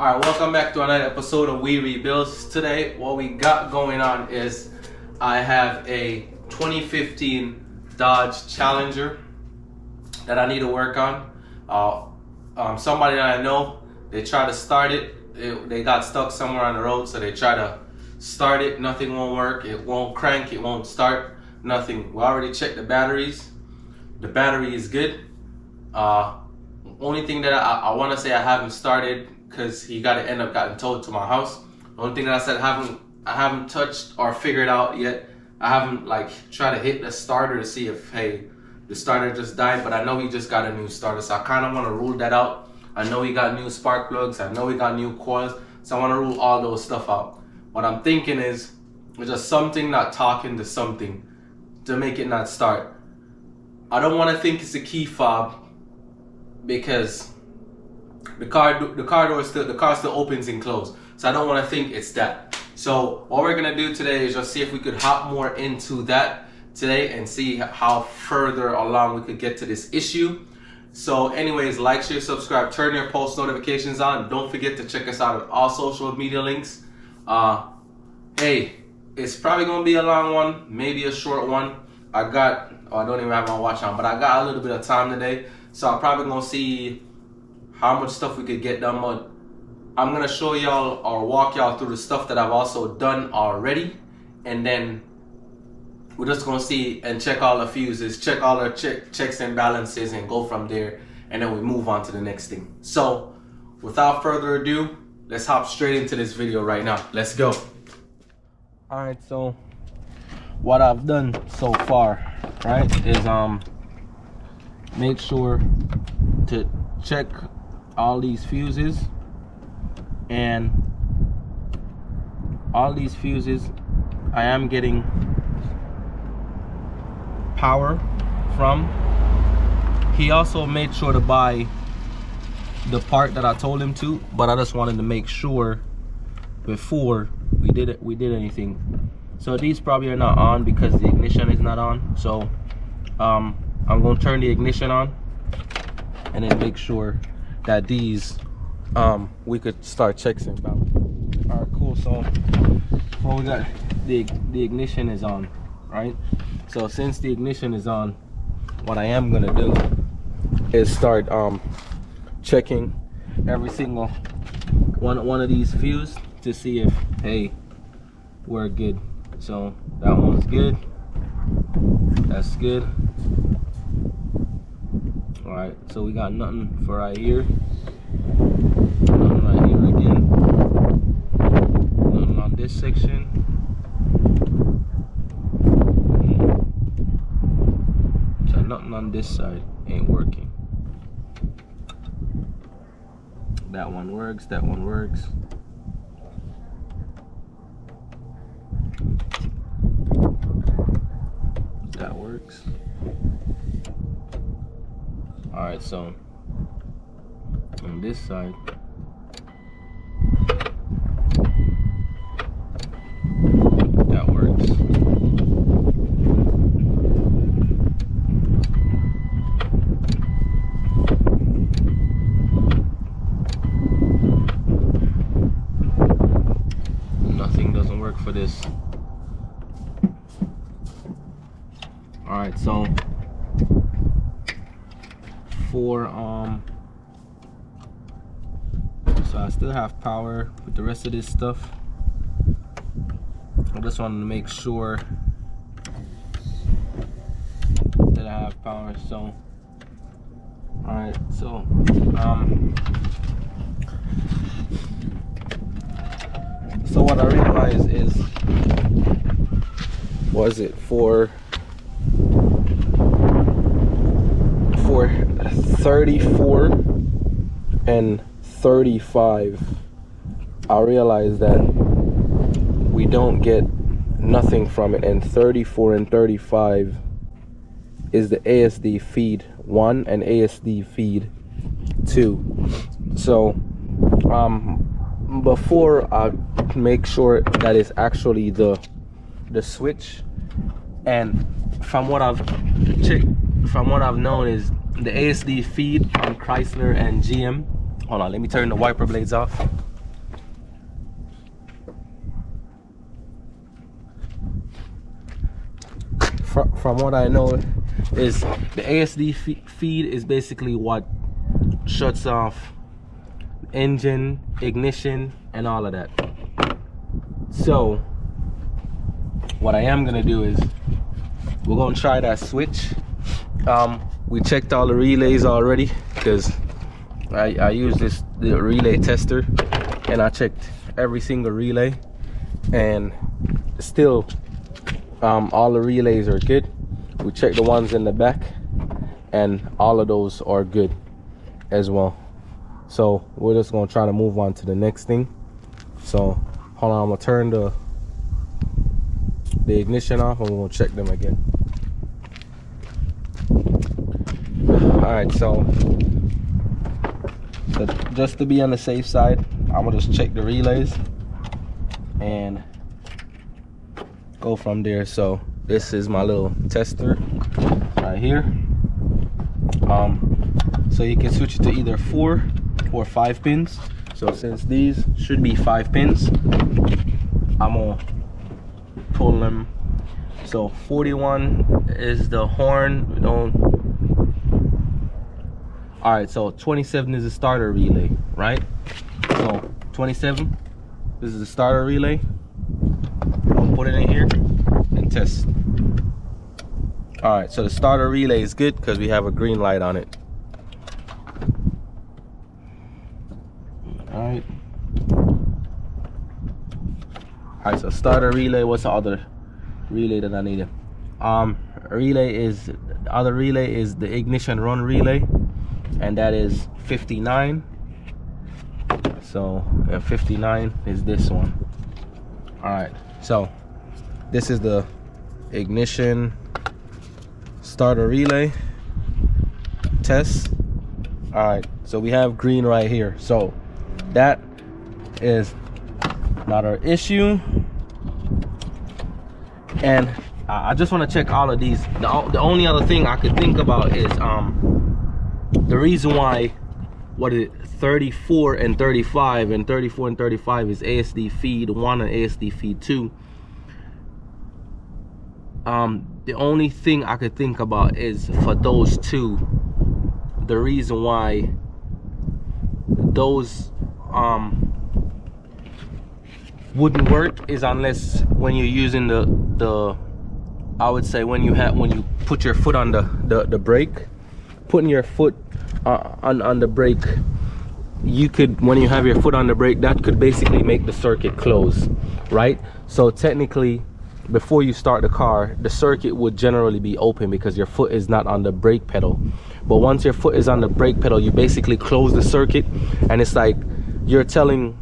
Alright, welcome back to another episode of Rebuildz. Today, what we got going on is I have a 2015 Dodge Challenger that I need to work on. Somebody that I know, they tried to start it. They got stuck somewhere on the road, so they try to start it. Nothing won't work. It won't crank. It won't start. Nothing. We already checked the batteries. The battery is good. Only thing that I want to say I haven't started, because he got to end up getting towed to my house. The only thing that I said I haven't touched or figured out yet. I haven't tried to hit the starter to see if the starter just died, but I know he just got a new starter, so I kind of want to rule that out. I know he got new spark plugs. I know he got new coils, so I want to rule all those stuff out. What I'm thinking is just something not talking to something to make it not start. I don't want to think it's a key fob, because the car still opens and closes, so I don't want to think it's that. So what we're gonna do today is just see if we could hop more into that today and see how further along we could get to this issue. So anyways, like, share, subscribe, turn your post notifications on. Don't forget to check us out on all social media links. Hey, it's probably gonna be a long one, maybe a short one. I don't even have my watch on, but I got a little bit of time today, so I'm probably gonna see how much stuff we could get done. But I'm gonna show y'all or walk y'all through the stuff that I've also done already, and then we're just gonna see and check all the fuses, check all the checks and balances, and go from there, and then we move on to the next thing. So without further ado, let's hop straight into this video right now. Let's go. All right, so what I've done so far, right, is make sure to check all these fuses, and all these fuses I am getting power from. He also made sure to buy the part that I told him to, but I just wanted to make sure before we did anything. So these probably are not on because the ignition is not on. So I'm gonna turn the ignition on and then make sure that these we could start checks and balance. All right, cool. So before we got the ignition is on, right? So since the ignition is on, what I am gonna do is start checking every single one of these fuses to see if, hey, we're good. So that one's good. That's good. All right, so we got nothing for right here. Nothing right here again. Nothing on this section. So nothing on this side ain't working. That one works. That one works. That works. All right, so on this side, that works. Nothing doesn't work for this. All right, so so I still have power with the rest of this stuff. I just wanted to make sure that I have power. So all right, so so what I realized is, was it for 34 and 35, I realized that we don't get nothing from it, and 34 and 35 is the ASD feed 1 and ASD feed 2. So before I make sure that it's actually the switch, and from what I've checked, from what I've known, is the ASD feed on Chrysler and GM. Hold on, let me turn the wiper blades off. from what I know, is the ASD feed is basically what shuts off engine, ignition, and all of that. So what I am gonna do is we're gonna try that switch. We checked all the relays already because I use the relay tester, and I checked every single relay, and still all the relays are good. We checked the ones in the back, and all of those are good as well. So we're just gonna try to move on to the next thing. So hold on, I'm gonna turn the ignition off, and we're gonna check them again. All right, so just to be on the safe side, I'm gonna just check the relays and go from there. So this is my little tester right here. So you can switch it to either 4 or 5 pins. So since these should be 5 pins, I'm gonna pull them. So 41 is the horn. We don't. All right, so 27 is the starter relay, right? So 27, this is the starter relay. I'll put it in here and test. All right, so the starter relay is good because we have a green light on it. All right, so starter relay. What's the other relay that I needed? The other relay is the ignition run relay, and that is 59. So 59 is this one. All right, so this is the ignition starter relay test. All right, so we have green right here, so that is not our issue. And I just want to check all of these. The only other thing I could think about is the reason why, what is it, 34 and 35 and 34 and 35 is ASD feed 1 and ASD feed 2. The only thing I could think about is for those two, the reason why those wouldn't work is unless when you're using the I would say when you put your foot on the brake, putting your foot on the brake, you could, when you have your foot on the brake, that could basically make the circuit close, right? So technically, before you start the car, the circuit would generally be open because your foot is not on the brake pedal. But once your foot is on the brake pedal, you basically close the circuit, and it's like you're telling,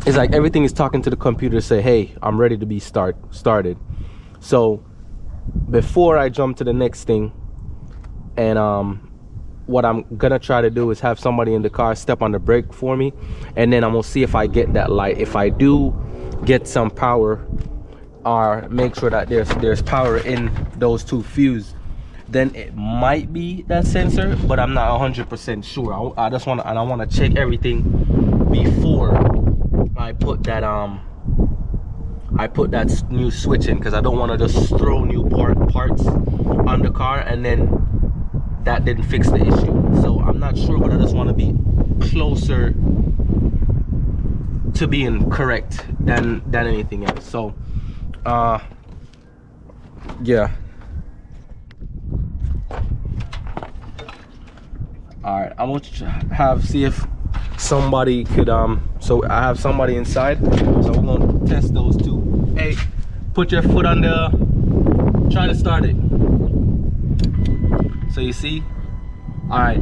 it's like everything is talking to the computer to say, hey, I'm ready to be started. So before I jump to the next thing, and what I'm gonna try to do is have somebody in the car step on the brake for me, and then I'm gonna see if I get that light. If I do get some power, or make sure that there's power in those two fuses, then it might be that sensor, but I'm not 100% sure. I just want to, and I want to check everything before I put that new switch in, because I don't want to just throw new parts on the car and then that didn't fix the issue. So I'm not sure, but I just want to be closer to being correct than anything else. So yeah. All right, I'm gonna see if somebody could so I have somebody inside, so we're gonna test those two. Hey, put your foot on the, try to start it. So you see, all right,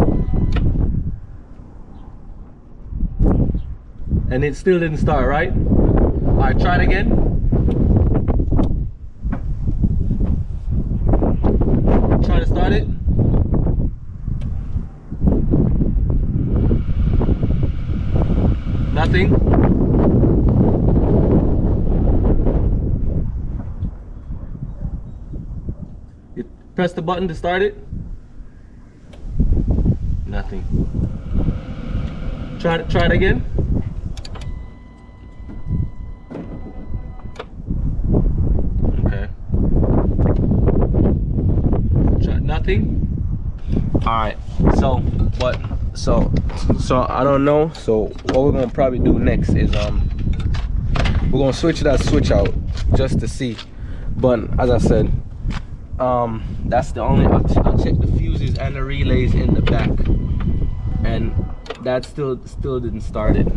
and it still didn't start, right? All right, try it again. Try to start it. Nothing. You press the button to start it. Nothing. Try it again. Okay. Alright, so I don't know. So what we're gonna probably do next is we're gonna switch that switch out just to see. But as I said, that's the only, I'll check the fuses and the relays in the back, and that still didn't start it.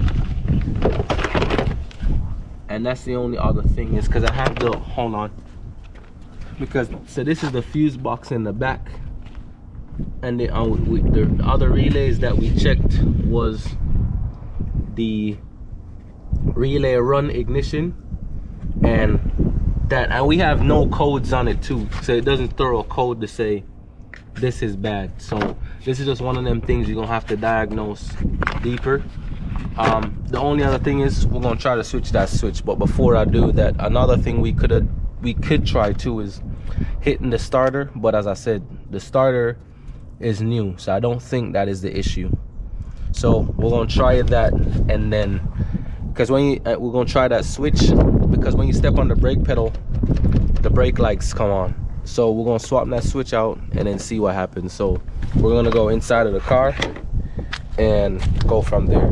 And that's the only other thing is because I have the, hold on, because so this is the fuse box in the back, and the other relays that we checked was the relay run ignition, and we have no codes on it too, so it doesn't throw a code to say this is bad. So this is just one of them things you're gonna have to diagnose deeper. The only other thing is we're gonna try to switch that switch, but before I do that, another thing we could try too is hitting the starter. But as I said, the starter is new, so I don't think that is the issue. So we're gonna try that, and then because when we're gonna try that switch, because when you step on the brake pedal, the brake lights come on. So we're gonna swap that switch out and then see what happens. So we're gonna go inside of the car and go from there.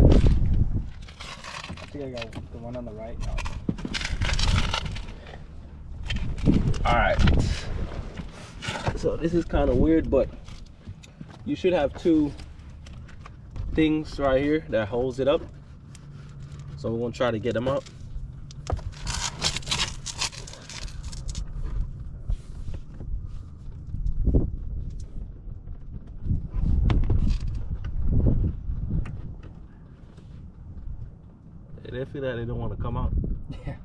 I think I got the one on the right now. All right, so this is kind of weird, but you should have two things right here that holds it up. So we're gonna try to get them up. They feel that they don't want to come out. Yeah.